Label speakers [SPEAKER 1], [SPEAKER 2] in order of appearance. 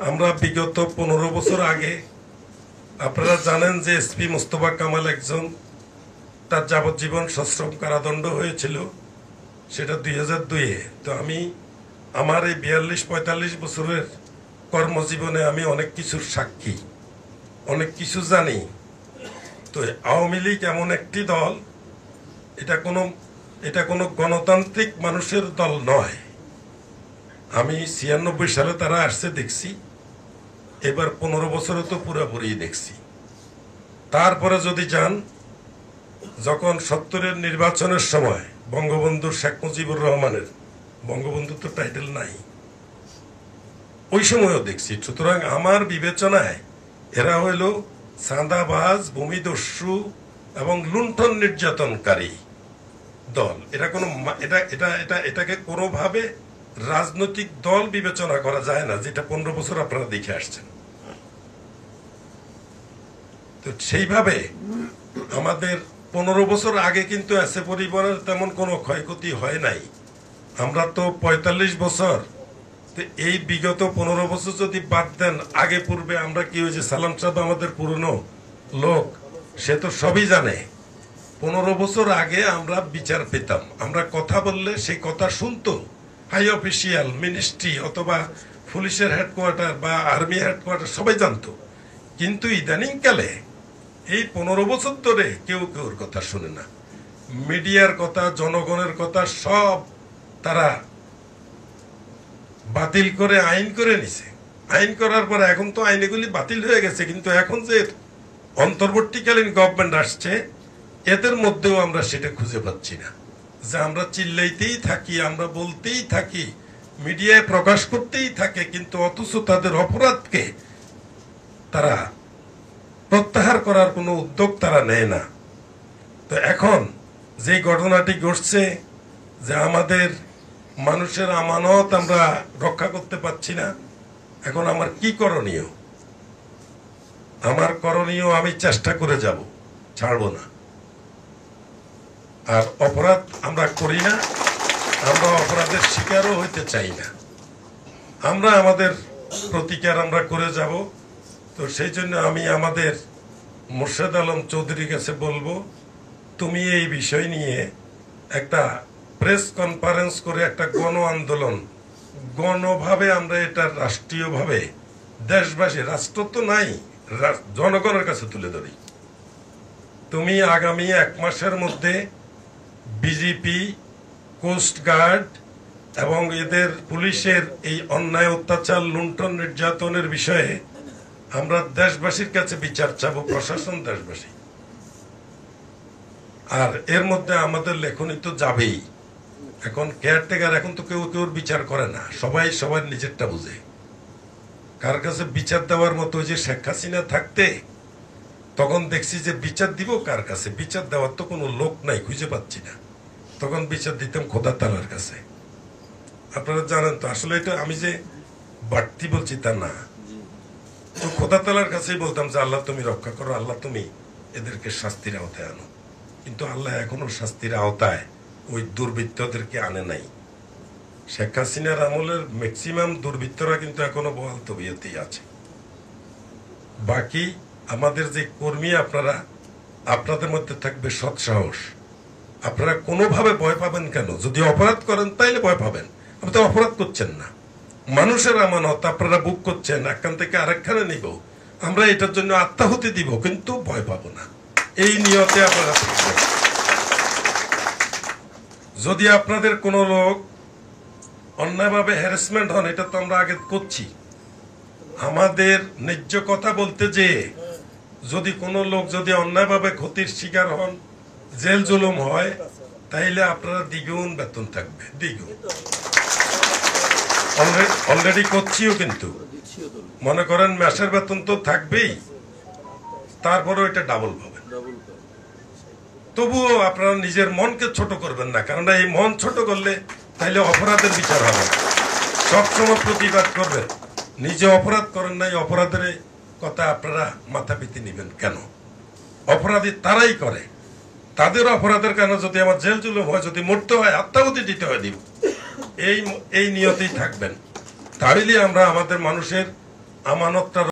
[SPEAKER 1] আমরা বিগত 15 বছর আগে আপনারা জানেন যে এসপি মোস্তফা কামাল একজন তার যাবজ্জীবন সশ্রম কারাদণ্ড হয়েছিল, সেটা 2002-এ। তো আমি আমার এই 42-45 বছরের কর্মজীবনে আমি অনেক কিছুর সাক্ষী, অনেক কিছু জানি। তো আওয়ামী লীগ এমন একটি দল, এটা কোনো গণতান্ত্রিক মানুষের দল নয়। আমি 96 সালে তারা আসছে দেখছি, এবার 15 বছরে তো পুরোপুরি দেখছি। তারপরে যদি যান, যখন 70-এর নির্বাচনের সময় বঙ্গবন্ধু শেখ মুজিবুর রহমানের, বঙ্গবন্ধু তো টাইটেল নাই, ওই সময়ও দেখছি। সুতরাং আমার বিবেচনায় এরা হইল চাঁদাবাজ, ভূমিদস্যু এবং লুণ্ঠন নির্যাতনকারী দল। এটাকে কোনোভাবে রাজনৈতিক দল বিবেচনা করা যায় না, যেটা 15 বছর আপনারা দেখে আসছেন। তো সেইভাবে আমাদের 15 বছর আগে কিন্তু এসে পরিবারের তেমন কোনো ক্ষয়ক্ষতি হয় নাই। আমরা তো 45 বছর, তো এই বিগত 15 বছর যদি বাদ দেন, আগে পূর্বে আমরা কি হয়েছে, সালাম সাহেব আমাদের পুরনো লোক, সে তো সবই জানে। 15 বছর আগে আমরা বিচার পেতাম, আমরা কথা বললে সেই কথা শুনতো হাই অফিসিয়াল, মিনিস্ট্রি অথবা পুলিশের হেডকোয়ার্টার বা আর্মি হেডকোয়ার্টার, সবাই জানতো। কিন্তু ইদানিংকালে এই 15 বছর ধরে কেউ কেউর কথা শুনে না। মিডিয়ার কথা, জনগণের কথা সব তারা বাতিল করে আইন করে নিছে। আইন করার পরে এখন তো আইন এগুলি বাতিল হয়ে গেছে, কিন্তু এখন যে অন্তর্বর্তীকালীন গভর্নমেন্ট আসছে, এদের মধ্যেও আমরা সেটা খুঁজে পাচ্ছি না। যে আমরা চিল্লাইতেই থাকি, আমরা বলতেই থাকি, মিডিয়ায় প্রকাশ করতেই থাকে, কিন্তু অথচ তাদের অপরাধকে তারা প্রত্যাহার করার কোনো উদ্যোগ তারা নেয় না। তো এখন যে ঘটনাটি ঘটছে, যে আমাদের মানুষের আমানত আমরা রক্ষা করতে পারছি না, এখন আমার কি করণীয়? আমার করণীয়, আমি চেষ্টা করে যাব, ছাড়বো না। আর অপরাধ আমরা করি না, আমরা অপরাধের শিকারও হইতে চাই না। আমরা আমাদের প্রতিকার আমরা করে যাব। তো সেই জন্য আমি আমাদের মোর্শেদ আলম চৌধুরীর কাছে বলবো, তুমি এই বিষয় নিয়ে একটা প্রেস কনফারেন্স করে একটা গণ আন্দোলন, গণভাবে আমরা এটা রাষ্ট্রীয়ভাবে দেশবাসী, রাষ্ট্র তো নাই, জনগণের কাছে তুলে ধরি। তুমি আগামী 1 মাসের মধ্যে বিজেপি, কোস্টগার্ড এবং এদের পুলিশের এই অন্যায়, অত্যাচার, লুণ্ঠন, নির্যাতনের বিষয়ে আমরা দেশবাসীর কাছে বিচার চাবো, প্রশাসন, দেশবাসী। আর এর মধ্যে আমাদের লেখনী তো যাবেই। এখন কেয়ারটেকার, এখন তো কেউ কেউর বিচার করে না, সবাই সবার নিজেরটা বুঝে। কার কাছে বিচার দেওয়ার মতো, যে শেখ হাসিনা থাকতে তখন দেখছি যে বিচার দিব কার কাছে, বিচার দেওয়ার তো কোনো লোক নাই, খুঁজে পাচ্ছি না। তখন বিচার দিতাম খোদা তাআলার কাছে। আপনারা জানেন তো, আসলে এটা আমি যে বাড়তি বলছি তা না, তো খোদা তাআলার কাছেই বলতাম যে আল্লাহ তুমি রক্ষা করো, আল্লাহ তুমি এদেরকে শাস্তির আওতায় আনো। কিন্তু আল্লাহ এখনো শাস্তির আওতায় ওই দুর্বৃত্তদেরকে আনে নাই। শেখ হাসিনার আমলের ম্যাক্সিমাম দুর্বৃত্তরা কিন্তু এখনো বহাল তবিয়তেই আছে। বাকি আমাদের যে কর্মী, আপনাদের মধ্যে থাকবে সৎ সাহস। আপনারা কোনোভাবে ভয় পাবেন কেন? যদি অপরাধ করেন তাইলে ভয় পাবেন, আপনি তো অপরাধ করছেন না। মানুষের আমানত আপনারা বুক করছেন, একখান থেকে আরেকখানে নিব, আমরা এটার জন্য আত্মাহুতি দিব, কিন্তু ভয় পাবো না, এই নিয়তে আপনারা থাকবেন। যদি আপনাদের কোনো লোক অন্যায়ভাবে হ্যারাসমেন্ট হন, এটা তো আমরা আগে করছি, আমাদের ন্যায্য কথা বলতে যে যদি কোনো লোক যদি অন্যায়ভাবে ক্ষতির শিকার হন, জেল জুলুম হয়, তাইলে আপনারা দ্বিগুণ বেতন থাকবে, দ্বিগুণ। অলরেডি করছিও, কিন্তু মনে করেন মাসের বেতন তো থাকবেই, তারপরেও এটা ডাবল পাবেন। তবুও আপনারা নিজের মনকে ছোট করবেন না, কারণ এই মন ছোট করলে তাইলে অপরাধের বিচার হবে। সবসময় প্রতিবাদ করবেন, নিজে অপরাধ করেন নাই, অপরাধের কথা আপনারা মাথা পেতে নিবেন কেন? অপরাধী তারাই করে, তাদের অপরাধের কারণে যদি আমার জেল জুলুম হয়, যদি মরতে হয়, আত্মাহুতি দিতে হয়, দিব। এই নিয়তেই থাকবেন, তাহলে আমরা আমাদের মানুষের আমানতটা